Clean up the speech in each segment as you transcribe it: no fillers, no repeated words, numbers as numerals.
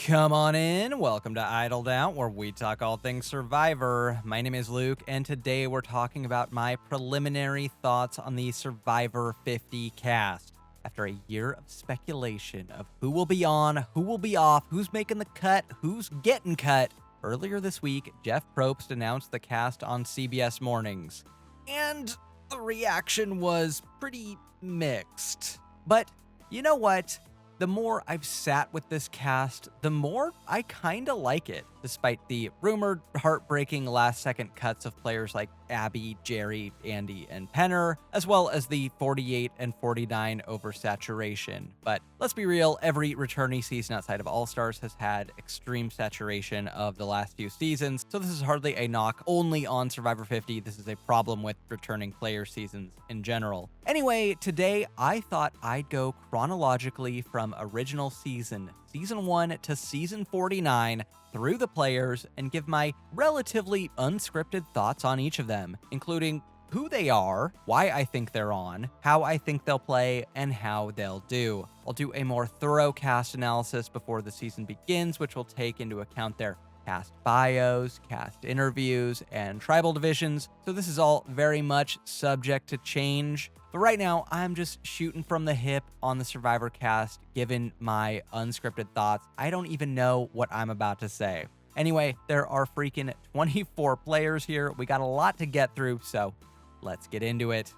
Come on in. Welcome to Idled Out, where we talk all things Survivor. My name is Luke, and today we're talking about my preliminary thoughts on the Survivor 50 cast. After a year of speculation of who will be on, who will be off, who's making the cut, who's getting cut, earlier this week, Jeff Probst announced the cast on CBS Mornings. And the reaction was pretty mixed. But you know what? The more I've sat with this cast, the more I kinda like it, despite the rumored heartbreaking last-second cuts of players like Abby, Jerry, Andy, and Penner, as well as the 48 and 49 oversaturation. But let's be real, every returnee season outside of All-Stars has had extreme saturation of the last few seasons, so this is hardly a knock only on Survivor 50. This is a problem with returning player seasons in general. Anyway, today I thought I'd go chronologically from original season 1 to season 49 through the players and give my relatively unscripted thoughts on each of them, including who they are, why I think they're on, how I think they'll play, and how they'll do. I'll do a more thorough cast analysis before the season begins, which will take into account their cast bios, cast interviews, and tribal divisions, so this is all very much subject to change. But right now, I'm just shooting from the hip on the Survivor cast, given my unscripted thoughts. I don't even know what I'm about to say. Anyway, there are freaking 24 players here. We got a lot to get through, so let's get into it.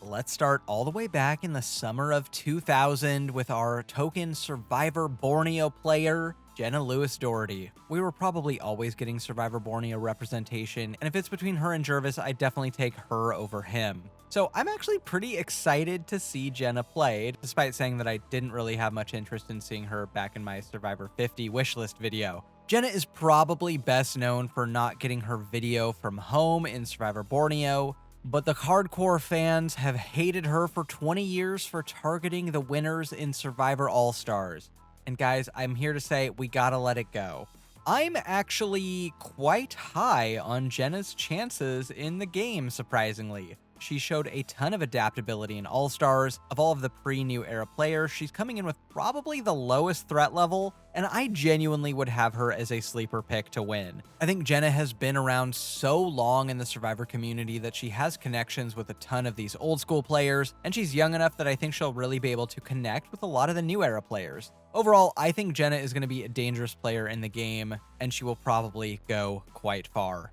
Let's start all the way back in the summer of 2000 with our token Survivor Borneo player, Jenna Lewis-Dougherty. We were probably always getting Survivor Borneo representation, and if it's between her and Jervis, I'd definitely take her over him. So I'm actually pretty excited to see Jenna play, despite saying that I didn't really have much interest in seeing her back in my Survivor 50 wishlist video. Jenna is probably best known for not getting her video from home in Survivor Borneo, but the hardcore fans have hated her for 20 years for targeting the winners in Survivor All-Stars. And guys, I'm here to say we gotta let it go. I'm actually quite high on Jenna's chances in the game, surprisingly. She showed a ton of adaptability in All-Stars. Of all of the pre-New Era players, she's coming in with probably the lowest threat level, and I genuinely would have her as a sleeper pick to win. I think Jenna has been around so long in the Survivor community that she has connections with a ton of these old school players, and she's young enough that I think she'll really be able to connect with a lot of the New Era players. Overall, I think Jenna is going to be a dangerous player in the game, and she will probably go quite far.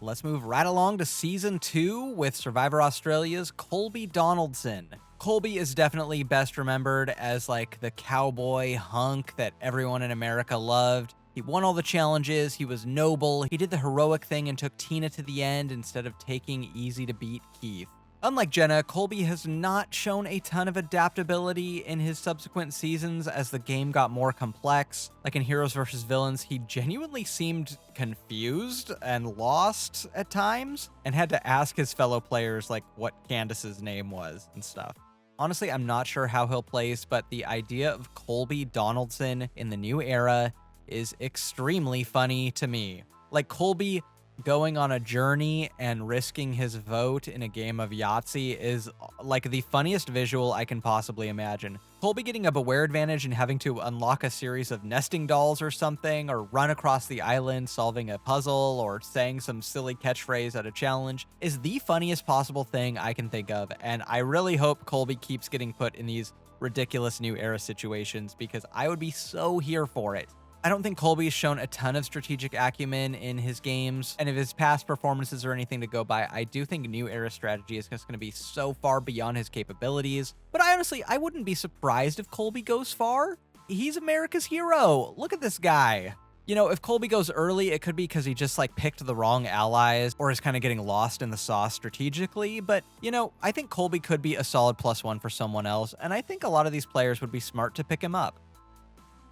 Let's move right along to Season 2 with Survivor Australia's Colby Donaldson. Colby is definitely best remembered as like the cowboy hunk that everyone in America loved. He won all the challenges, he was noble, he did the heroic thing and took Tina to the end instead of taking easy to beat Keith. Unlike Jenna, Colby has not shown a ton of adaptability in his subsequent seasons as the game got more complex. Like in Heroes vs. Villains, he genuinely seemed confused and lost at times, and had to ask his fellow players like what Candace's name was and stuff. Honestly, I'm not sure how he'll place, but the idea of Colby Donaldson in the New Era is extremely funny to me. Like Colby going on a journey and risking his vote in a game of Yahtzee is like the funniest visual I can possibly imagine. Colby getting a beware advantage and having to unlock a series of nesting dolls or something, or run across the island solving a puzzle, or saying some silly catchphrase at a challenge is the funniest possible thing I can think of, and I really hope Colby keeps getting put in these ridiculous New Era situations because I would be so here for it. I don't think Colby's shown a ton of strategic acumen in his games, and if his past performances are anything to go by, I do think New Era strategy is just going to be so far beyond his capabilities. But I wouldn't be surprised if Colby goes far. He's America's hero. Look at this guy. You know, if Colby goes early, it could be because he just like picked the wrong allies or is kind of getting lost in the sauce strategically. But, you know, I think Colby could be a solid +1 for someone else, and I think a lot of these players would be smart to pick him up.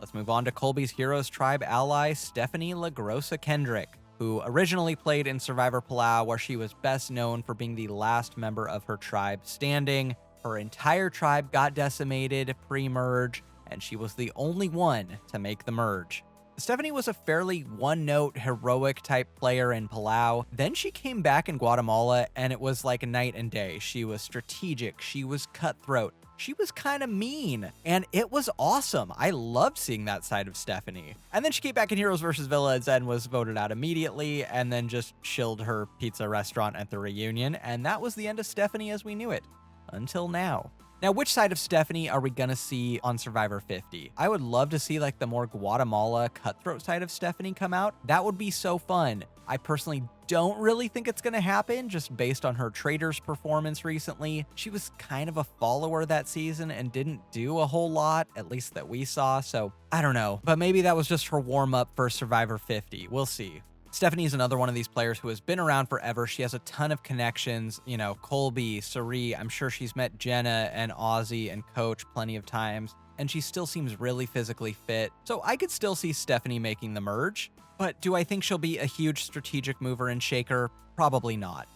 Let's move on to Colby's Heroes Tribe ally, Stephenie Lagrossa Kendrick, who originally played in Survivor Palau, where she was best known for being the last member of her tribe standing. Her entire tribe got decimated pre-merge, and she was the only one to make the merge. Stephenie was a fairly one-note, heroic type player in Palau. Then she came back in Guatemala, and it was like night and day. She was strategic, she was cutthroat, she was kind of mean, and it was awesome. I loved seeing that side of Stephenie. And then she came back in Heroes vs. Villains and was voted out immediately, and then just shilled her pizza restaurant at the reunion, and that was the end of Stephenie as we knew it. Until now. Now, which side of Stephenie are we gonna see on Survivor 50? I would love to see like the more Guatemala cutthroat side of Stephenie come out. That would be so fun. I personally don't really think it's gonna happen just based on her Traders performance recently. She was kind of a follower that season and didn't do a whole lot, at least that we saw, so I don't know. But maybe that was just her warm up for Survivor 50. We'll see. Stephenie is another one of these players who has been around forever. She has a ton of connections, you know, Colby, Cirie. I'm sure she's met Jenna and Ozzy and Coach plenty of times, and she still seems really physically fit. So I could still see Stephenie making the merge, but do I think she'll be a huge strategic mover and shaker? Probably not.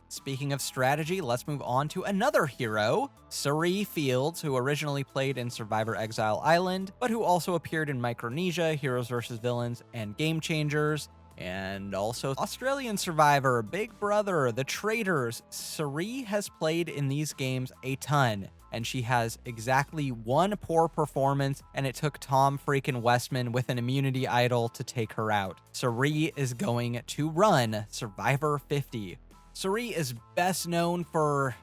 Speaking of strategy, let's move on to another hero, Cirie Fields, who originally played in Survivor Exile Island, but who also appeared in Micronesia, Heroes vs. Villains, and Game Changers. And also Australian Survivor, Big Brother, The Traders. Cirie has played in these games a ton, and she has exactly one poor performance, and it took Tom freaking Westman with an immunity idol to take her out. Cirie is going to run Survivor 50. Cirie is best known for,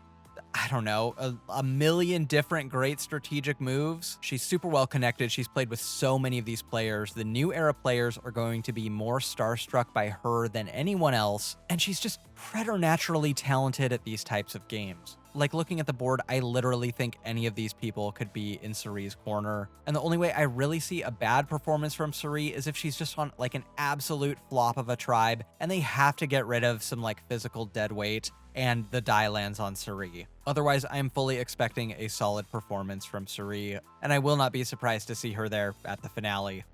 I don't know, a million different great strategic moves. She's super well connected. She's played with so many of these players. The new era players are going to be more starstruck by her than anyone else. And she's just preternaturally talented at these types of games. Like, looking at the board, I literally think any of these people could be in Cirie's corner. And the only way I really see a bad performance from Cirie is if she's just on like an absolute flop of a tribe and they have to get rid of some like physical dead weight and the die lands on Cirie. Otherwise, I am fully expecting a solid performance from Cirie, and I will not be surprised to see her there at the finale.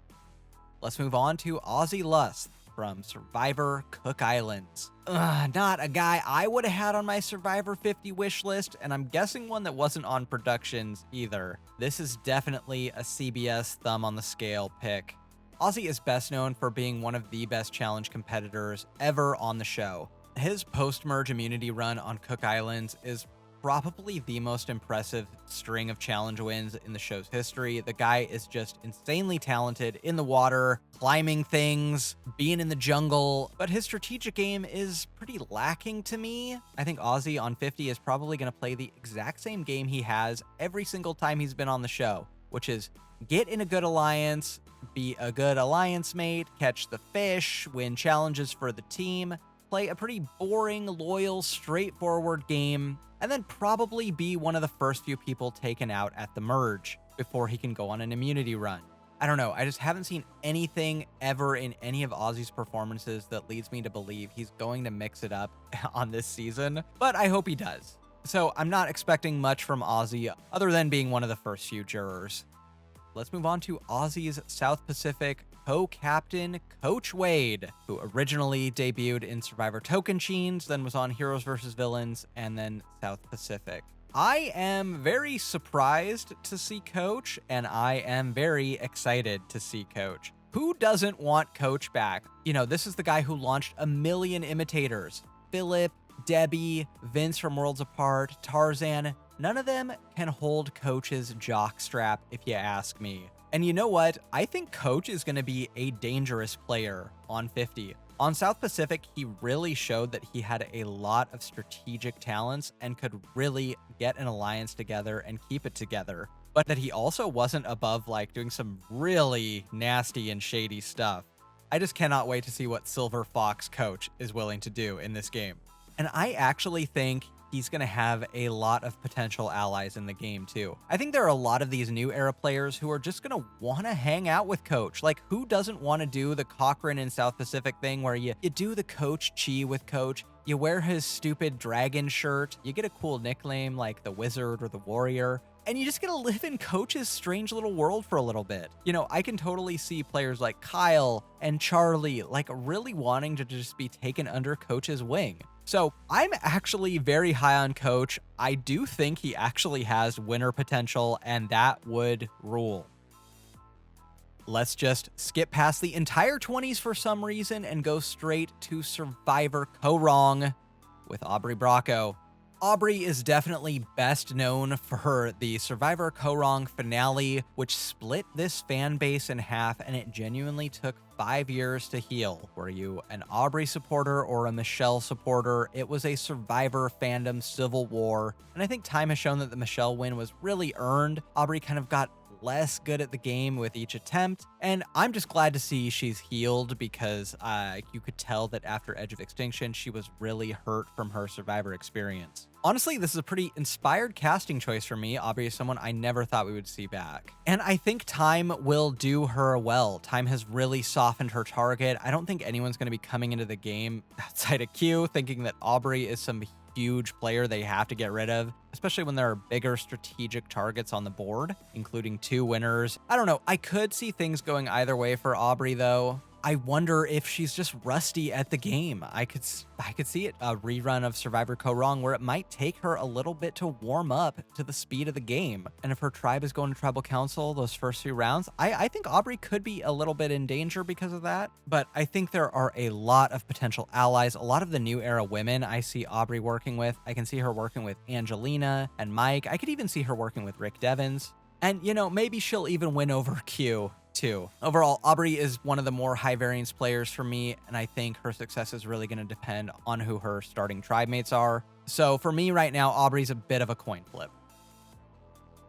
Let's move on to Ozzy Lusth from Survivor Cook Islands. Not a guy I would have had on my Survivor 50 wish list, and I'm guessing one that wasn't on Productions either. This is definitely a CBS thumb on the scale pick. Ozzy is best known for being one of the best challenge competitors ever on the show. His post-merge immunity run on Cook Islands is probably the most impressive string of challenge wins in the show's history. The guy is just insanely talented in the water, climbing things, being in the jungle, but his strategic game is pretty lacking to me. I think Ozzy on 50 is probably going to play the exact same game he has every single time he's been on the show, which is get in a good alliance, be a good alliance mate, catch the fish, win challenges for the team, play a pretty boring, loyal, straightforward game, and then probably be one of the first few people taken out at the merge before he can go on an immunity run. I don't know, I just haven't seen anything ever in any of Ozzy's performances that leads me to believe he's going to mix it up on this season, but I hope he does. So I'm not expecting much from Ozzy other than being one of the first few jurors. Let's move on to Ozzy's South Pacific co-captain, Coach Wade, who originally debuted in Survivor Tocantins, then was on Heroes vs. Villains, and then South Pacific. I am very surprised to see Coach, and I am very excited to see Coach. Who doesn't want Coach back? You know, this is the guy who launched a million imitators. Philip, Debbie, Vince from Worlds Apart, Tarzan. None of them can hold Coach's jockstrap, if you ask me. And you know what? I think Coach is going to be a dangerous player on 50. On South Pacific, he really showed that he had a lot of strategic talents and could really get an alliance together and keep it together. But that he also wasn't above like doing some really nasty and shady stuff. I just cannot wait to see what Silver Fox Coach is willing to do in this game. And I actually think he's going to have a lot of potential allies in the game too. I think there are a lot of these new era players who are just going to want to hang out with Coach. Like, who doesn't want to do the Cochrane in South Pacific thing where you do the Coach Chi with Coach, you wear his stupid dragon shirt, you get a cool nickname like the Wizard or the Warrior, and you just get to live in Coach's strange little world for a little bit. You know, I can totally see players like Kyle and Charlie like really wanting to just be taken under Coach's wing. So I'm actually very high on Coach. I do think he actually has winner potential, and that would rule. Let's just skip past the entire 20s for some reason and go straight to Survivor Co-Wrong with Aubry Bracco. Aubry is definitely best known for the Survivor Co-Wrong finale, which split this fan base in half, and it genuinely took 5 years to heal. Were you an Aubry supporter or a Michelle supporter? It was a Survivor fandom civil war, and I think time has shown that the Michelle win was really earned. Aubry kind of got less good at the game with each attempt, and I'm just glad to see she's healed because you could tell that after Edge of Extinction, she was really hurt from her Survivor experience. Honestly, this is a pretty inspired casting choice for me. Aubry is someone I never thought we would see back. And I think time will do her well. Time has really softened her target. I don't think anyone's going to be coming into the game outside of Q thinking that Aubry is some huge player they have to get rid of, especially when there are bigger strategic targets on the board, including 2 winners. I don't know. I could see things going either way for Aubry, though. I wonder if she's just rusty at the game. I could see it, a rerun of Survivor Co-Wrong, where it might take her a little bit to warm up to the speed of the game. And if her tribe is going to Tribal Council those first few rounds, I think Aubry could be a little bit in danger because of that. But I think there are a lot of potential allies, a lot of the new era women I see Aubry working with. I can see her working with Angelina and Mike. I could even see her working with Rick Devens. And, you know, maybe she'll even win over Q too. Overall, Aubry is one of the more high variance players for me, and I think her success is really going to depend on who her starting tribe mates are. So for me right now, Aubry's a bit of a coin flip.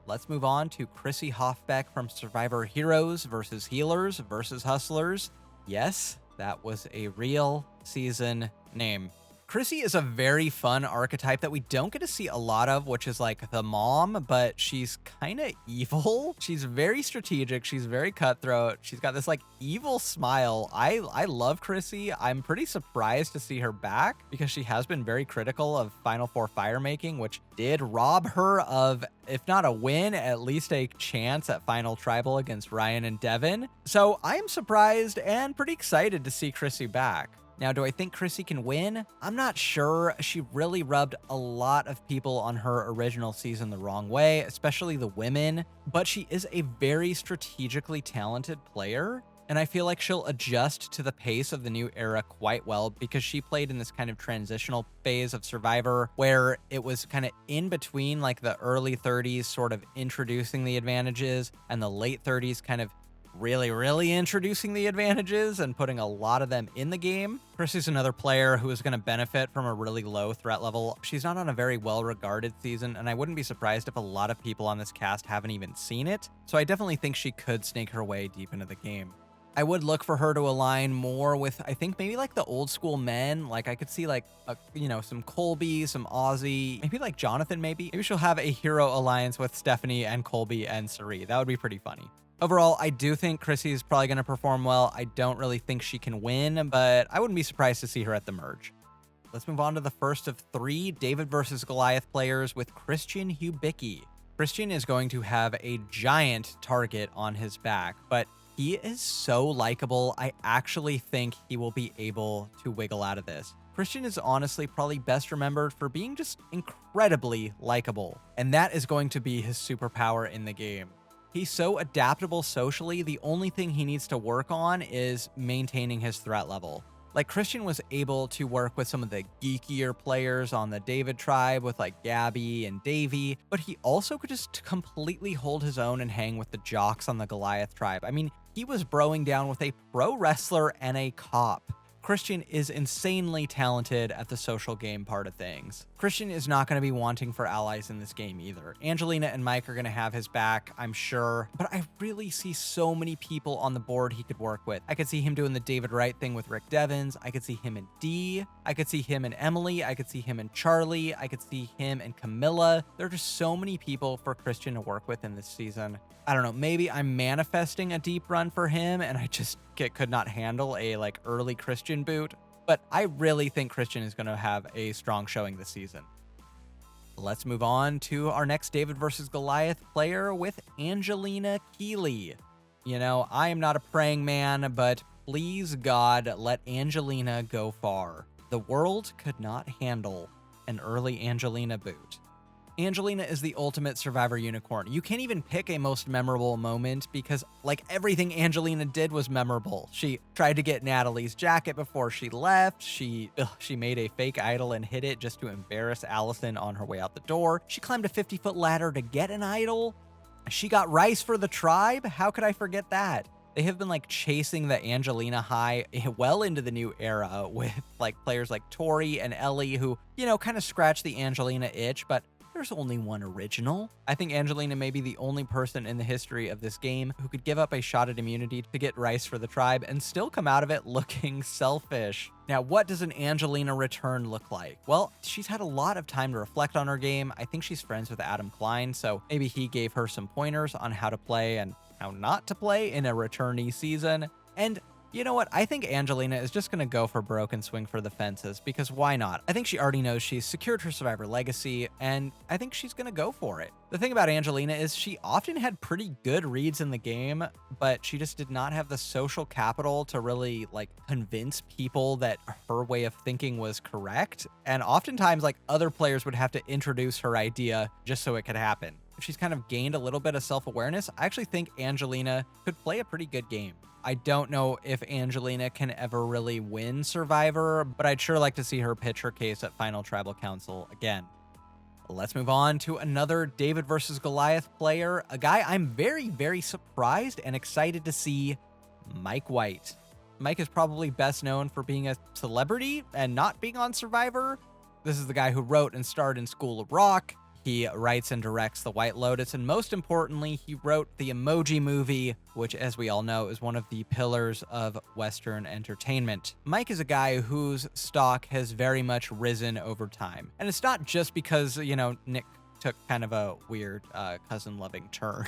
Let's move on to Chrissy Hofbeck from Survivor Heroes versus Healers versus Hustlers. Yes, that was a real season name. Chrissy is a very fun archetype that we don't get to see a lot of, which is like the mom, but she's kind of evil. She's very strategic. She's very cutthroat. She's got this like evil smile. I love Chrissy. I'm pretty surprised to see her back because she has been very critical of Final Four fire making, which did rob her of, if not a win, at least a chance at Final Tribal against Ryan and Devin. So I am surprised and pretty excited to see Chrissy back. Now, do I think Chrissy can win? I'm not sure. She really rubbed a lot of people on her original season the wrong way, especially the women, but she is a very strategically talented player, and I feel like she'll adjust to the pace of the new era quite well because she played in this kind of transitional phase of Survivor where it was kind of in between like the early 30s sort of introducing the advantages and the late 30s kind of really introducing the advantages and putting a lot of them in the game. Chrissy's another player who is going to benefit from a really low threat level. She's not on a very well-regarded season, and I wouldn't be surprised if a lot of people on this cast haven't even seen it, so I definitely think she could snake her way deep into the game. I would look for her to align more with, I think, maybe like the old school men. Like I could see like, some Colby, some Ozzy, maybe like Jonathan maybe. Maybe she'll have a hero alliance with Stephenie and Colby and Cirie. That would be pretty funny. Overall, I do think Chrissy is probably going to perform well. I don't really think she can win, but I wouldn't be surprised to see her at the merge. Let's move on to the first of 3 David versus Goliath players with Christian Hubicki. Christian is going to have a giant target on his back, but he is so likable. I actually think he will be able to wiggle out of this. Christian is honestly probably best remembered for being just incredibly likable, and that is going to be his superpower in the game. He's so adaptable socially, the only thing he needs to work on is maintaining his threat level. Like, Christian was able to work with some of the geekier players on the David tribe with like Gabby and Davey, but he also could just completely hold his own and hang with the jocks on the Goliath tribe. I mean, he was broing down with a pro wrestler and a cop. Christian is insanely talented at the social game part of things. Christian is not going to be wanting for allies in this game either. Angelina and Mike are going to have his back, I'm sure, but I really see so many people on the board he could work with. I could see him doing the David Wright thing with Rick Devens. I could see him and Dee. I could see him and Emily. I could see him and Charlie. I could see him and Kamilla. There are just so many people for Christian to work with in this season. I don't know, maybe I'm manifesting a deep run for him and I just could not handle a like early Christian boot, but I really think Christian is going to have a strong showing this season. Let's move on to our next David versus Goliath player with Angelina Keeley. You know, I am not a praying man, but please God, let Angelina go far. The world could not handle an early Angelina boot. Angelina is the ultimate Survivor unicorn. You can't even pick a most memorable moment because, like, everything Angelina did was memorable. She tried to get Natalie's jacket before she left. She made a fake idol and hid it just to embarrass Allison on her way out the door. She climbed a 50-foot ladder to get an idol. She got rice for the tribe. How could I forget that? They have been like chasing the Angelina high well into the new era with like players like Tori and Ellie who, you know, kind of scratch the Angelina itch, but there's only one original. I think Angelina may be the only person in the history of this game who could give up a shot at immunity to get rice for the tribe and still come out of it looking selfish. Now, what does an Angelina return look like? Well, she's had a lot of time to reflect on her game. I think she's friends with Adam Klein, so maybe he gave her some pointers on how to play and how not to play in a returnee season. And you know what? I think Angelina is just going to go for broke and swing for the fences because why not? I think she already knows she's secured her Survivor legacy, and I think she's going to go for it. The thing about Angelina is she often had pretty good reads in the game, but she just did not have the social capital to really like convince people that her way of thinking was correct. And oftentimes like other players would have to introduce her idea just so it could happen. If she's kind of gained a little bit of self-awareness, I actually think Angelina could play a pretty good game. I don't know if Angelina can ever really win Survivor, but I'd sure like to see her pitch her case at Final Tribal Council again. Let's move on to another David versus Goliath player, a guy I'm very, very surprised and excited to see, Mike White. Mike is probably best known for being a celebrity and not being on Survivor. This is the guy who wrote and starred in School of Rock. He writes and directs The White Lotus, and most importantly, he wrote the Emoji Movie, which, as we all know, is one of the pillars of Western entertainment. Mike is a guy whose stock has very much risen over time. And it's not just because, you know, Nick took kind of a weird cousin-loving turn.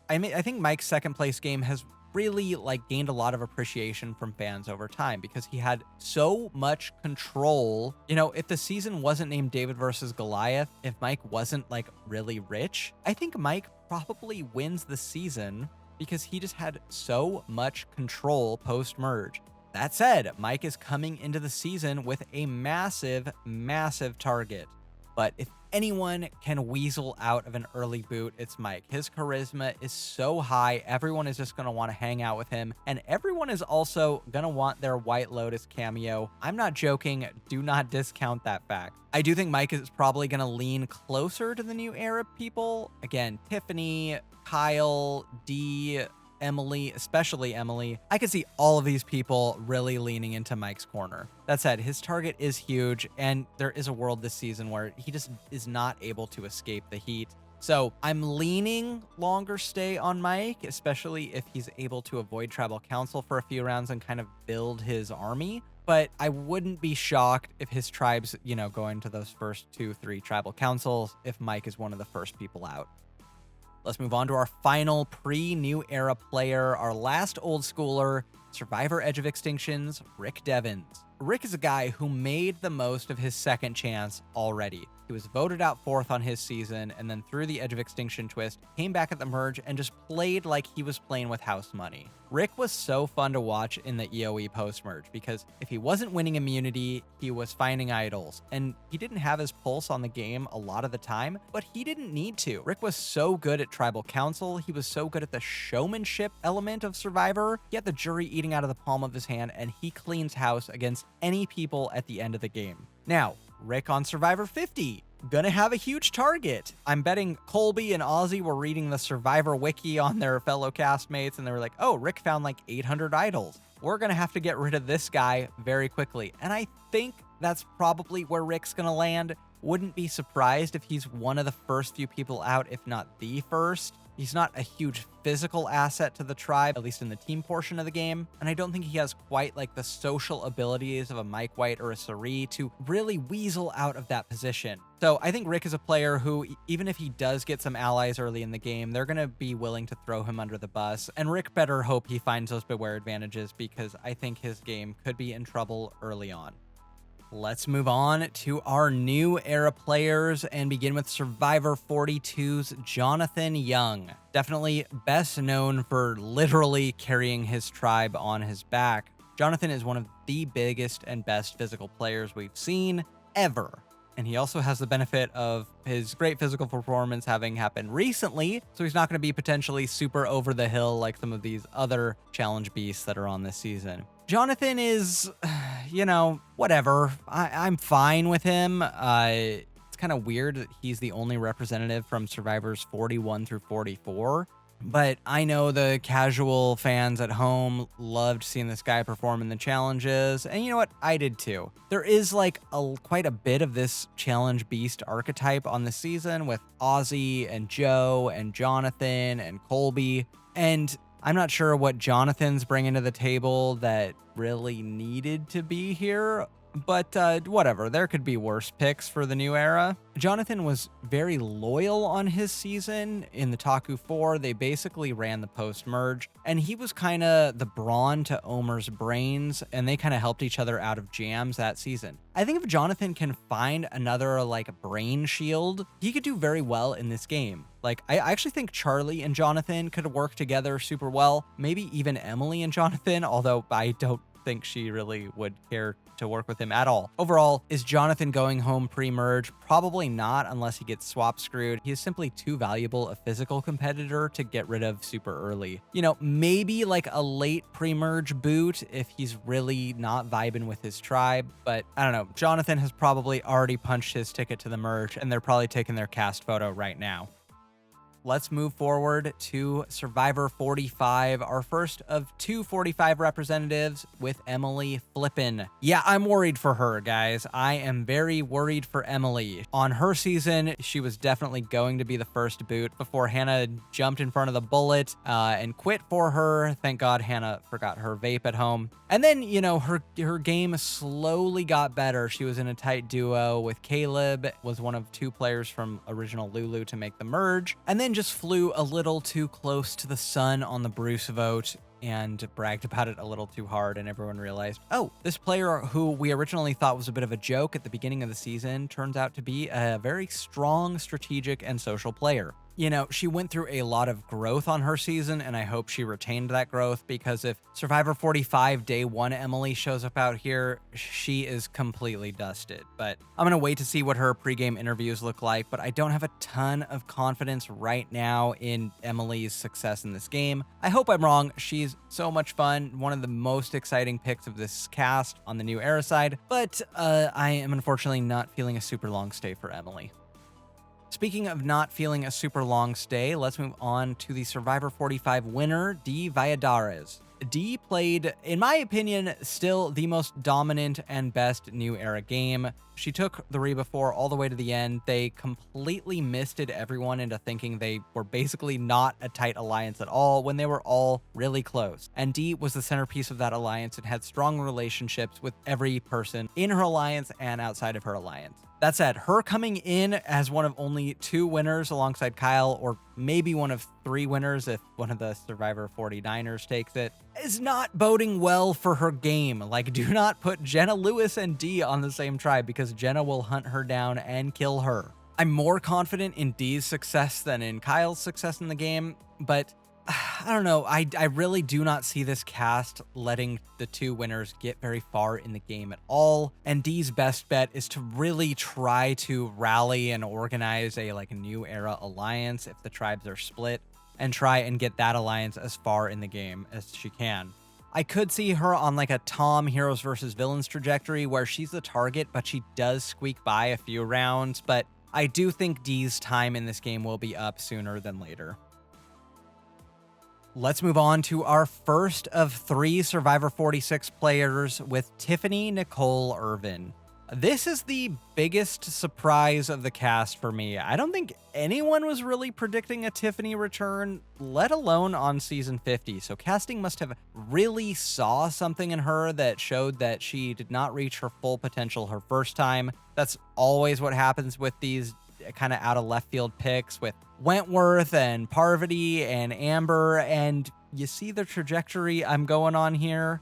I think Mike's second place game has really like gained a lot of appreciation from fans over time because he had so much control. You know, if the season wasn't named David versus Goliath, if Mike wasn't like really rich, I think Mike probably wins the season because he just had so much control post-merge. That said, Mike is coming into the season with a massive, massive target. But if anyone can weasel out of an early boot, it's Mike. His charisma is so high, everyone is just going to want to hang out with him, and everyone is also going to want their White Lotus cameo. I'm not joking, do not discount that fact. I do think Mike is probably going to lean closer to the new era people. Again, Tiffany, Kyle, Dee, Emily, especially Emily. I could see all of these people really leaning into Mike's corner. That said, his target is huge, and there is a world this season where he just is not able to escape the heat. So I'm leaning longer stay on Mike, especially if he's able to avoid Tribal Council for a few rounds and kind of build his army. But I wouldn't be shocked if his tribes, you know, go into those first 2-3 Tribal Councils if Mike is one of the first people out. Let's move on to our final pre-New Era player, our last old schooler, Survivor Edge of Extinction's Rick Devens. Rick is a guy who made the most of his second chance already. He was voted out 4th on his season, and then through the Edge of Extinction twist, came back at the merge and just played like he was playing with house money. Rick was so fun to watch in the EOE post-merge because if he wasn't winning immunity, he was finding idols, and he didn't have his pulse on the game a lot of the time, but he didn't need to. Rick was so good at Tribal Council, he was so good at the showmanship element of Survivor, he had the jury eating out of the palm of his hand, and he cleans house against any people at the end of the game. Now, Rick on Survivor 50, gonna have a huge target. I'm betting Colby and Ozzy were reading the Survivor wiki on their fellow castmates, and they were like, oh, Rick found like 800 idols. We're gonna have to get rid of this guy very quickly. And I think that's probably where Rick's gonna land. Wouldn't be surprised if he's one of the first few people out, if not the first. He's not a huge physical asset to the tribe, at least in the team portion of the game, and I don't think he has quite like the social abilities of a Mike White or a Cirie to really weasel out of that position. So I think Rick is a player who, even if he does get some allies early in the game, they're going to be willing to throw him under the bus, and Rick better hope he finds those Beware advantages because I think his game could be in trouble early on. Let's move on to our new era players and begin with Survivor 42's Jonathan Young. Definitely best known for literally carrying his tribe on his back. Jonathan is one of the biggest and best physical players we've seen ever. And he also has the benefit of his great physical performance having happened recently, so he's not going to be potentially super over the hill like some of these other challenge beasts that are on this season. Jonathan is, whatever. I'm fine with him. It's kind of weird that he's the only representative from Survivors 41 through 44. But I know the casual fans at home loved seeing this guy perform in the challenges, and you know what? I did too. There is quite a bit of this challenge beast archetype on the season with Ozzy and Joe and Jonathan and Colby, and I'm not sure what Jonathan's bringing to the table that really needed to be here. But whatever, there could be worse picks for the new era. Jonathan was very loyal on his season. In the Taku 4, they basically ran the post-merge, and he was kind of the brawn to Omer's brains, and they kind of helped each other out of jams that season. I think if Jonathan can find another, brain shield, he could do very well in this game. I actually think Charlie and Jonathan could work together super well. Maybe even Emily and Jonathan, although I don't think she really would care to work with him at all. Overall, is Jonathan going home pre-merge? Probably not unless he gets swap screwed. He is simply too valuable a physical competitor to get rid of super early. Maybe a late pre-merge boot if he's really not vibing with his tribe, but I don't know. Jonathan has probably already punched his ticket to the merge, and they're probably taking their cast photo right now. Let's move forward to Survivor 45, our first of two 45 representatives with Emily Flippen. Yeah, I'm worried for her, guys. I am very worried for Emily. On her season, she was definitely going to be the first boot before Hannah jumped in front of the bullet and quit for her. Thank God Hannah forgot her vape at home. And then, her game slowly got better. She was in a tight duo with Caleb, was one of two players from original Lulu to make the merge, and then just flew a little too close to the sun on the Bruce vote and bragged about it a little too hard, and everyone realized, oh, this player who we originally thought was a bit of a joke at the beginning of the season turns out to be a very strong, strategic, and social player. She went through a lot of growth on her season, and I hope she retained that growth, because if Survivor 45 Day 1 Emily shows up out here, she is completely dusted. But I'm going to wait to see what her pregame interviews look like, but I don't have a ton of confidence right now in Emily's success in this game. I hope I'm wrong. She's so much fun, one of the most exciting picks of this cast on the new era side, but I am unfortunately not feeling a super long stay for Emily. Speaking of not feeling a super long stay, let's move on to the Survivor 45 winner, Dee Valladares. Dee played, in my opinion, still the most dominant and best new era game. She took the Reba 4 all the way to the end. They completely misted everyone into thinking they were basically not a tight alliance at all when they were all really close. And Dee was the centerpiece of that alliance and had strong relationships with every person in her alliance and outside of her alliance. That said, her coming in as one of only two winners alongside Kyle, or maybe one of three winners if one of the Survivor 49ers takes it, is not boding well for her game. Do not put Jenna Lewis and Dee on the same tribe, because Jenna will hunt her down and kill her. I'm more confident in Dee's success than in Kyle's success in the game, but I don't know. I really do not see this cast letting the two winners get very far in the game at all. And Dee's best bet is to really try to rally and organize a new era alliance if the tribes are split, and try and get that alliance as far in the game as she can. I could see her on a Tom heroes versus villains trajectory where she's the target, but she does squeak by a few rounds. But I do think Dee's time in this game will be up sooner than later. Let's move on to our first of three Survivor 46 players with Tiffany Ervin. This is the biggest surprise of the cast for me. I don't think anyone was really predicting a Tiffany return, let alone on season 50. So casting must have really saw something in her that showed that she did not reach her full potential her first time. That's always what happens with these kind of out of left field picks with Wentworth and Parvati and Amber, and you see the trajectory I'm going on here.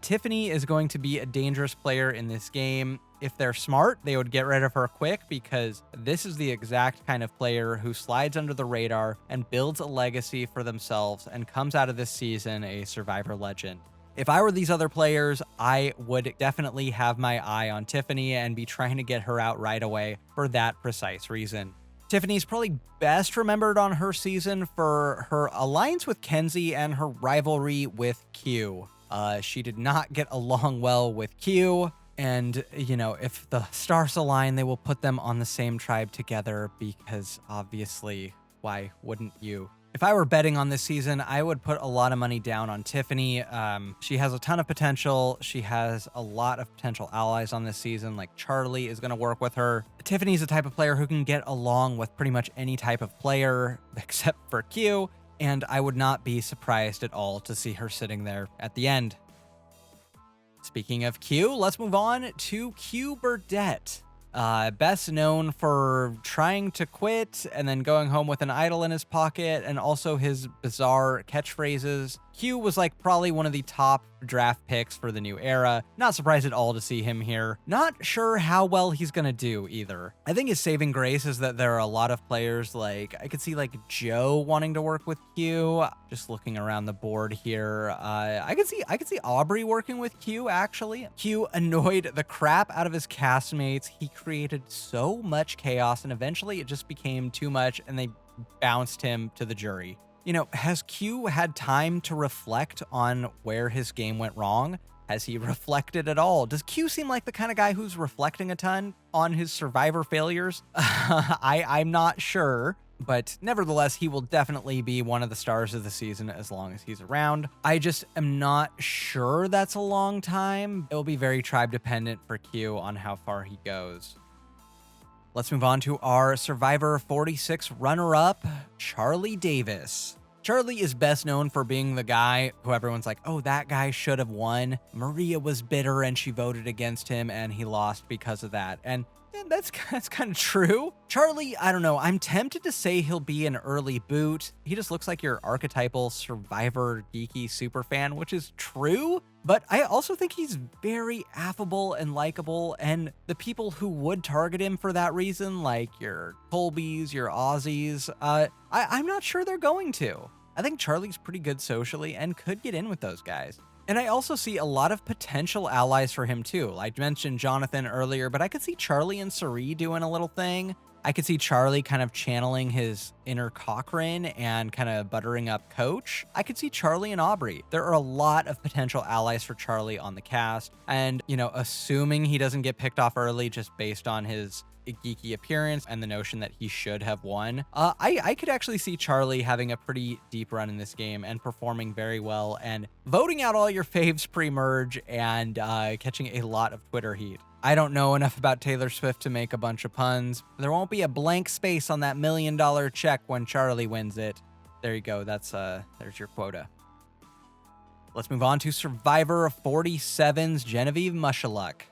Tiffany is going to be a dangerous player in this game. If they're smart, they would get rid of her quick, because this is the exact kind of player who slides under the radar and builds a legacy for themselves and comes out of this season a Survivor legend. If I were these other players, I would definitely have my eye on Tiffany and be trying to get her out right away for that precise reason. Tiffany's probably best remembered on her season for her alliance with Kenzie and her rivalry with Q. She did not get along well with Q, and, you know, if the stars align, they will put them on the same tribe together because, obviously, why wouldn't you? If I were betting on this season, I would put a lot of money down on Tiffany. She has a ton of potential. She has a lot of potential allies on this season, like Charlie is going to work with her. Tiffany's the type of player who can get along with pretty much any type of player except for Q, and I would not be surprised at all to see her sitting there at the end. Speaking of Q, let's move on to Q Burdette. Best known for trying to quit and then going home with an idol in his pocket, and also his bizarre catchphrases. Q was like probably one of the top draft picks for the new era. Not surprised at all to see him here. Not sure how well he's gonna do either. I think his saving grace is that there are a lot of players, like I could see like Joe wanting to work with Q. Just looking around the board here, I could see Aubry working with Q actually. Q annoyed the crap out of his castmates. He created so much chaos, and eventually it just became too much, and they bounced him to the jury. You know, has Q had time to reflect on where his game went wrong? Has he reflected at all? Does Q seem like the kind of guy who's reflecting a ton on his Survivor failures? I'm not sure, but nevertheless, he will definitely be one of the stars of the season as long as he's around. I just am not sure that's a long time. It will be very tribe dependent for Q on how far he goes. Let's move on to our Survivor 46 runner-up, Charlie Davis. Charlie is best known for being the guy who everyone's like, oh, that guy should have won. Maria was bitter and she voted against him and he lost because of that. And that's kind of true. Charlie, I don't know. I'm tempted to say he'll be an early boot. He just looks like your archetypal Survivor geeky superfan, which is true. But I also think he's very affable and likable, and the people who would target him for that reason, like your Colbys, your Aussies, I'm not sure they're going to. I think Charlie's pretty good socially and could get in with those guys. And I also see a lot of potential allies for him too. I mentioned Jonathan earlier, but I could see Charlie and Cirie doing a little thing. I could see Charlie kind of channeling his inner Cochrane and kind of buttering up Coach. I could see Charlie and Aubry. There are a lot of potential allies for Charlie on the cast. And, you know, assuming he doesn't get picked off early just based on his geeky appearance and the notion that he should have won, I could actually see Charlie having a pretty deep run in this game and performing very well and voting out all your faves pre-merge and catching a lot of Twitter heat. I don't know enough about Taylor Swift to make a bunch of puns. There won't be a blank space on that $1 million check when Charlie wins it. There you go. There's your quota. Let's move on to Survivor 47's Genevieve Mushaluk.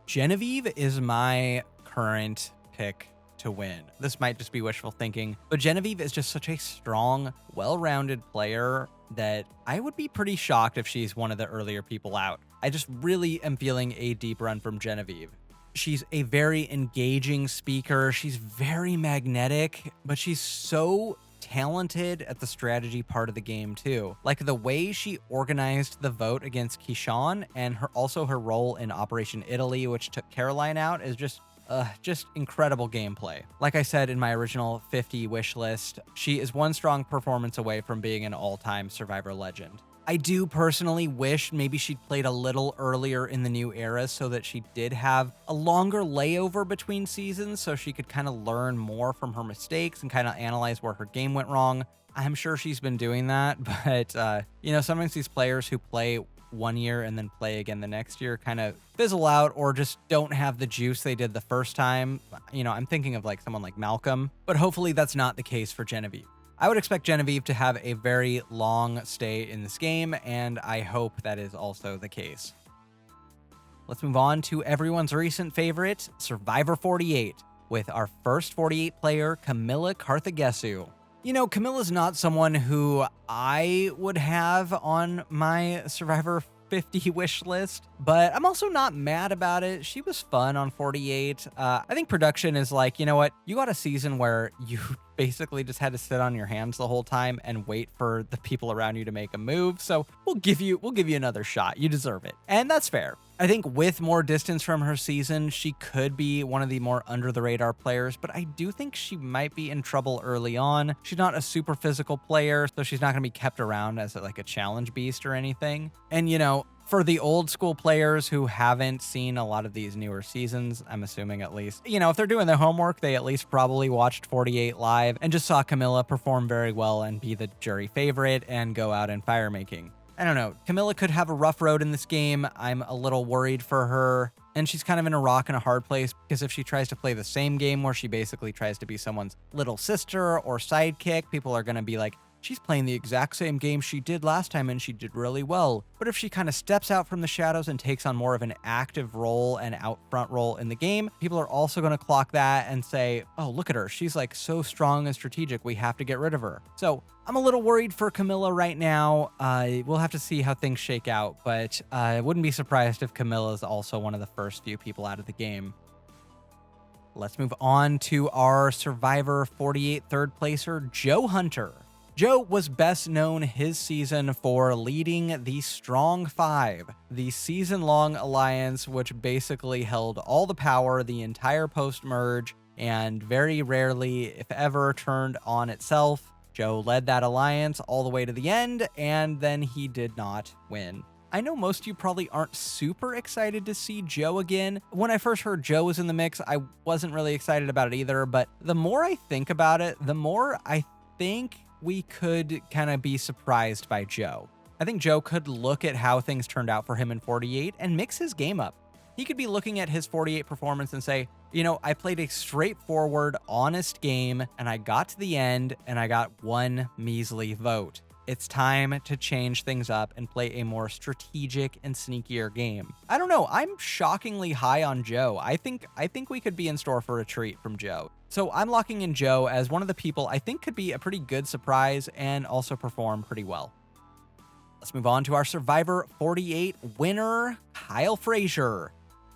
Genevieve is my current pick to win. This might just be wishful thinking, but Genevieve is just such a strong, well-rounded player that I would be pretty shocked if she's one of the earlier people out. I just really am feeling a deep run from Genevieve. She's a very engaging speaker. She's very magnetic, but she's so talented at the strategy part of the game too. Like the way she organized the vote against Keyshawn and her role in Operation Italy, which took Caroline out, is just incredible gameplay. Like I said in my original 50 wish list, she is one strong performance away from being an all-time Survivor legend. I do personally wish maybe she'd played a little earlier in the new era so that she did have a longer layover between seasons so she could kind of learn more from her mistakes and kind of analyze where her game went wrong. I'm sure she's been doing that, but you know, sometimes these players who play one year and then play again the next year kind of fizzle out or just don't have the juice they did the first time. You know, I'm thinking of like someone like Malcolm, but hopefully that's not the case for Genevieve. I would expect Genevieve to have a very long stay in this game, and I hope that is also the case. Let's move on to everyone's recent favorite, Survivor 48, with our first 48 player, Kamilla Karthigesu. You know, Kamilla's not someone who I would have on my Survivor 50 wish list, but I'm also not mad about it. She was fun on 48. I think production is like, you know what? You got a season where you basically just had to sit on your hands the whole time and wait for the people around you to make a move. So we'll give you another shot. You deserve it. And that's fair. I think with more distance from her season, she could be one of the more under the radar players, but I do think she might be in trouble early on. She's not a super physical player, so she's not going to be kept around as like a challenge beast or anything. And, you know, for the old school players who haven't seen a lot of these newer seasons, I'm assuming at least, you know, if they're doing their homework, they at least probably watched 48 live and just saw Kamilla perform very well and be the jury favorite and go out in fire making. I don't know. Kamilla could have a rough road in this game. I'm a little worried for her. And she's kind of in a rock and a hard place because if she tries to play the same game where she basically tries to be someone's little sister or sidekick, people are going to be like, she's playing the exact same game she did last time and she did really well. But if she kind of steps out from the shadows and takes on more of an active role and out front role in the game, people are also going to clock that and say, oh, look at her. She's like so strong and strategic. We have to get rid of her. So I'm a little worried for Kamilla right now. We'll have to see how things shake out, but I wouldn't be surprised if Kamilla is also one of the first few people out of the game. Let's move on to our Survivor 48 third placer, Joe Hunter. Joe was best known his season for leading the Strong Five, the season-long alliance which basically held all the power the entire post-merge and very rarely, if ever, turned on itself. Joe led that alliance all the way to the end, and then he did not win. I know most of you probably aren't super excited to see Joe again. When I first heard Joe was in the mix, I wasn't really excited about it either, but the more I think about it, the more I think we could kind of be surprised by Joe. I think Joe could look at how things turned out for him in 48 and mix his game up. He could be looking at his 48 performance and say, you know, I played a straightforward, honest game, and I got to the end, and I got one measly vote. It's time to change things up and play a more strategic and sneakier game. I don't know, I'm shockingly high on Joe. I think we could be in store for a treat from Joe. So I'm locking in Joe as one of the people I think could be a pretty good surprise and also perform pretty well. Let's move on to our Survivor 48 winner, Kyle Fraser.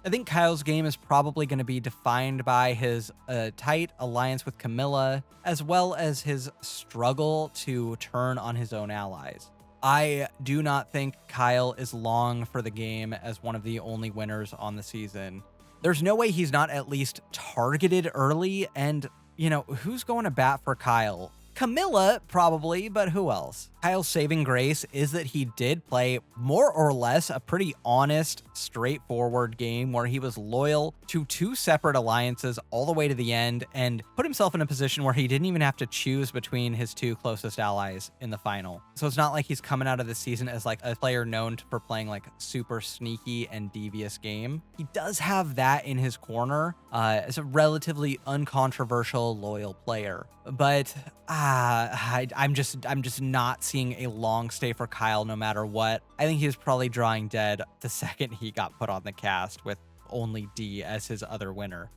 I think Kyle's game is probably going to be defined by his tight alliance with Kamilla, as well as his struggle to turn on his own allies. I do not think Kyle is long for the game as one of the only winners on the season. There's no way he's not at least targeted early, and, you know, who's going to bat for Kyle? Kamilla, probably, but who else? Kyle's saving grace is that he did play more or less a pretty honest, straightforward game where he was loyal to two separate alliances all the way to the end and put himself in a position where he didn't even have to choose between his two closest allies in the final. So it's not like he's coming out of the season as like a player known for playing like super sneaky and devious game. He does have that in his corner as a relatively uncontroversial, loyal player. But I'm just not seeing a long stay for Kyle no matter what. I think he was probably drawing dead the second he got put on the cast with only Dee as his other winner.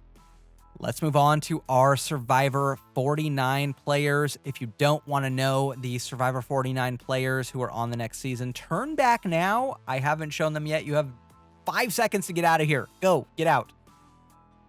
Let's move on to our Survivor 49 players. If you don't want to know the Survivor 49 players who are on the next season, turn back now. I haven't shown them yet. You have 5 seconds to get out of here. Go, get out.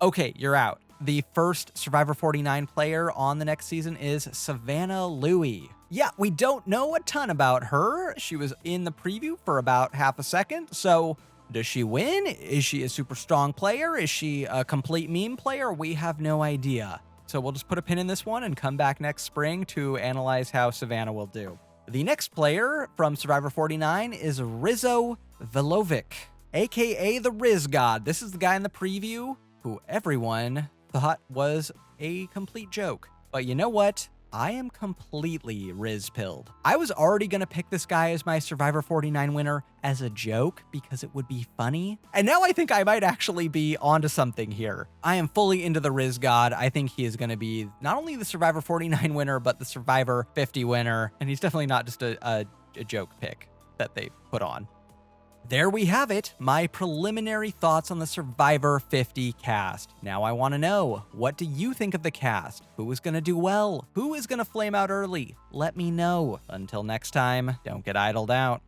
Okay, you're out. The first Survivor 49 player on the next season is Savannah Louie. Yeah, we don't know a ton about her. She was in the preview for about half a second. So does she win? Is she a super strong player? Is she a complete meme player? We have no idea. So we'll just put a pin in this one and come back next spring to analyze how Savannah will do. The next player from Survivor 49 is Rizzo Velovic, aka the Riz God. This is the guy in the preview who everyone thought was a complete joke. But you know what? I am completely Riz-pilled. I was already going to pick this guy as my Survivor 49 winner as a joke because it would be funny. And now I think I might actually be onto something here. I am fully into the Riz God. I think he is going to be not only the Survivor 49 winner, but the Survivor 50 winner. And he's definitely not just a joke pick that they put on. There we have it, my preliminary thoughts on the Survivor 50 cast. Now I want to know, what do you think of the cast? Who is going to do well? Who is going to flame out early? Let me know. Until next time, don't get idled out.